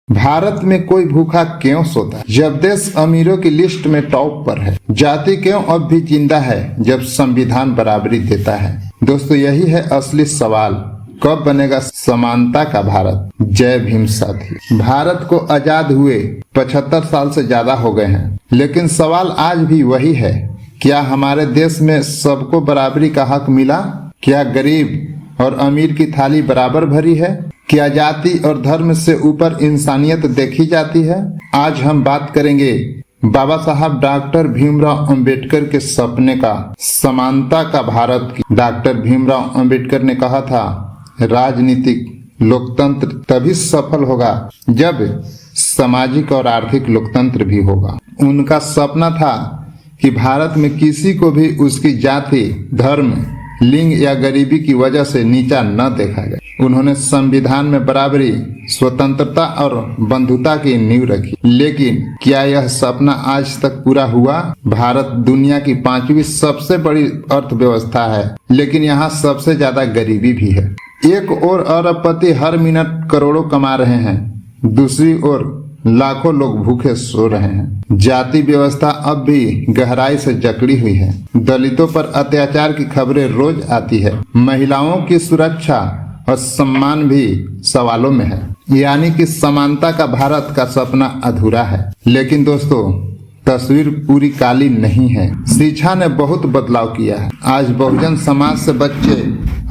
भारत में कोई भूखा क्यों सोता है जब देश अमीरों की लिस्ट में टॉप पर है। जाति क्यों अब भी जिंदा है जब संविधान बराबरी देता है। दोस्तों, यही है असली सवाल, कब बनेगा समानता का भारत। जय भीम साथी। भारत को आजाद हुए 75 साल से ज्यादा हो गए हैं, लेकिन सवाल आज भी वही है, क्या हमारे देश में सबको बराबरी का हक मिला? क्या गरीब और अमीर की थाली बराबर भरी है? क्या जाति और धर्म से ऊपर इंसानियत देखी जाती है? आज हम बात करेंगे बाबा साहब डॉक्टर भीमराव अंबेडकर के सपने का, समानता का भारत की। डॉक्टर भीमराव अंबेडकर ने कहा था, राजनीतिक लोकतंत्र तभी सफल होगा जब सामाजिक और आर्थिक लोकतंत्र भी होगा। उनका सपना था कि भारत में किसी को भी उसकी जाति, धर्म, लिंग या गरीबी की वजह से नीचा न देखा जाए। उन्होंने संविधान में बराबरी, स्वतंत्रता और बंधुता की नींव रखी। लेकिन क्या यह सपना आज तक पूरा हुआ? भारत दुनिया की 5वीं सबसे बड़ी अर्थव्यवस्था है, लेकिन यहाँ सबसे ज्यादा गरीबी भी है। एक ओर अरबपति हर मिनट करोड़ों कमा रहे हैं, दूसरी ओर लाखों लोग भूखे सो रहे हैं। जाति व्यवस्था अब भी गहराई से जकड़ी हुई है। दलितों पर अत्याचार की खबरें रोज आती है। महिलाओं की सुरक्षा और सम्मान भी सवालों में है। यानी कि समानता का भारत का सपना अधूरा है। लेकिन दोस्तों, तस्वीर पूरी काली नहीं है। शिक्षा ने बहुत बदलाव किया है। आज बहुजन समाज से बच्चे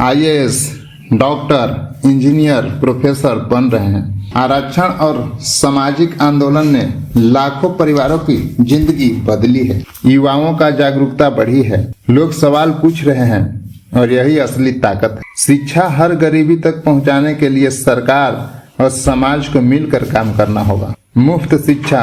IAS, डॉक्टर, इंजीनियर, प्रोफेसर बन रहे हैं। आरक्षण और सामाजिक आंदोलन ने लाखों परिवारों की जिंदगी बदली है। युवाओं का जागरूकता बढ़ी है। लोग सवाल पूछ रहे हैं और यही असली ताकत है। शिक्षा हर गरीबी तक पहुंचाने के लिए सरकार और समाज को मिलकर काम करना होगा। मुफ्त शिक्षा,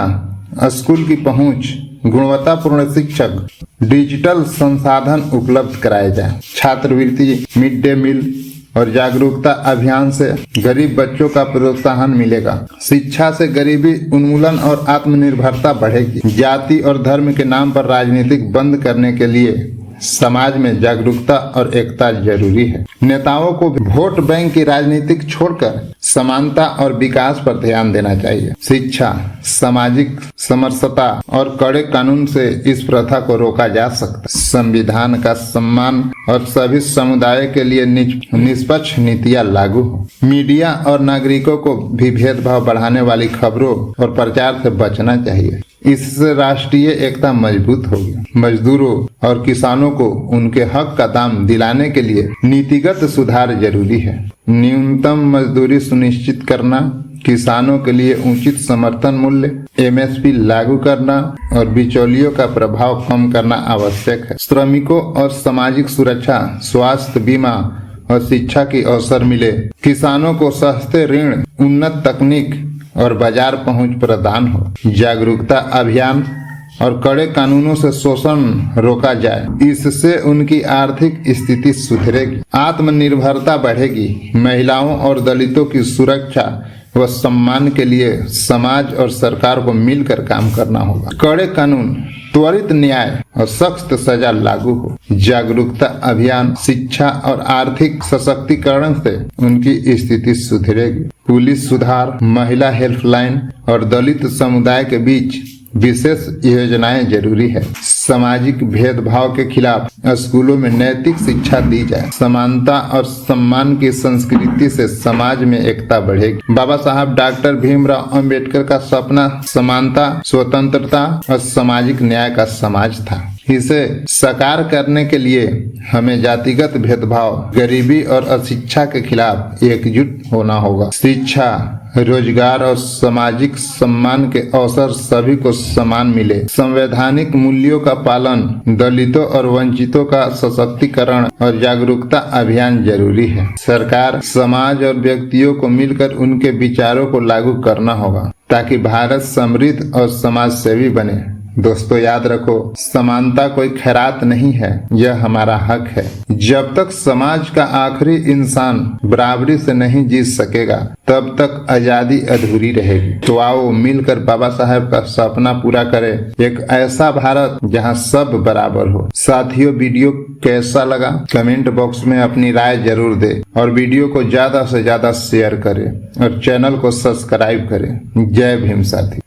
स्कूल की पहुंच, गुणवत्तापूर्ण शिक्षक, डिजिटल संसाधन उपलब्ध कराए जाए। छात्रवृत्ति, मिड डे मील और जागरूकता अभियान से गरीब बच्चों का प्रोत्साहन मिलेगा। शिक्षा से गरीबी उन्मूलन और आत्मनिर्भरता बढ़ेगी। जाति और धर्म के नाम पर राजनीतिक बंद करने के लिए समाज में जागरूकता और एकता जरूरी है। नेताओं को वोट बैंक की राजनीतिक छोड़कर समानता और विकास पर ध्यान देना चाहिए। शिक्षा, सामाजिक समरसता और कड़े कानून से इस प्रथा को रोका जा सकता है। संविधान का सम्मान और सभी समुदाय के लिए निष्पक्ष नीतियां लागू हो। मीडिया और नागरिकों को भी भेदभाव बढ़ाने वाली खबरों और प्रचार से बचना चाहिए। इससे राष्ट्रीय एकता मजबूत होगी। मजदूरों और किसानों को उनके हक का दाम दिलाने के लिए नीतिगत सुधार जरूरी है। न्यूनतम मजदूरी सुनिश्चित करना, किसानों के लिए उचित समर्थन मूल्य, MSP लागू करना और बिचौलियों का प्रभाव कम करना आवश्यक है। श्रमिकों और सामाजिक सुरक्षा, स्वास्थ्य बीमा और शिक्षा के अवसर मिले। किसानों को सस्ते ऋण, उन्नत तकनीक और बाजार पहुंच प्रदान हो। जागरूकता अभियान और कड़े कानूनों से शोषण रोका जाए। इससे उनकी आर्थिक स्थिति सुधरेगी, आत्मनिर्भरता बढ़ेगी। महिलाओं और दलितों की सुरक्षा व सम्मान के लिए समाज और सरकार को मिलकर काम करना होगा। कड़े कानून, त्वरित न्याय और सख्त सजा लागू हो। जागरूकता अभियान, शिक्षा और आर्थिक सशक्तिकरण से उनकी स्थिति सुधरेगी। पुलिस सुधार, महिला हेल्पलाइन और दलित समुदाय के बीच विशेष योजनाएं जरूरी है। सामाजिक भेदभाव के खिलाफ स्कूलों में नैतिक शिक्षा दी जाए। समानता और सम्मान की संस्कृति से समाज में एकता बढ़ेगी। बाबा साहब डॉक्टर भीमराव अंबेडकर का सपना समानता, स्वतंत्रता और सामाजिक न्याय का समाज था। इसे साकार करने के लिए हमें जातिगत भेदभाव, गरीबी और अशिक्षा के खिलाफ एकजुट होना होगा। शिक्षा, रोजगार और सामाजिक सम्मान के अवसर सभी को समान मिले। संवैधानिक मूल्यों का पालन, दलितों और वंचितों का सशक्तिकरण और जागरूकता अभियान जरूरी है। सरकार, समाज और व्यक्तियों को मिलकर उनके विचारों को लागू करना होगा ताकि भारत समृद्ध और समाज सेवी बने। दोस्तों याद रखो, समानता कोई खैरात नहीं है, यह हमारा हक है। जब तक समाज का आखिरी इंसान बराबरी से नहीं जीत सकेगा तब तक आजादी अधूरी रहेगी। तो आओ मिलकर बाबा साहब का सपना पूरा करें, एक ऐसा भारत जहां सब बराबर हो। साथियों, वीडियो कैसा लगा कमेंट बॉक्स में अपनी राय जरूर दे और वीडियो को ज्यादा से ज्यादा शेयर करें और चैनल को सब्सक्राइब करें। जय भीम साथी।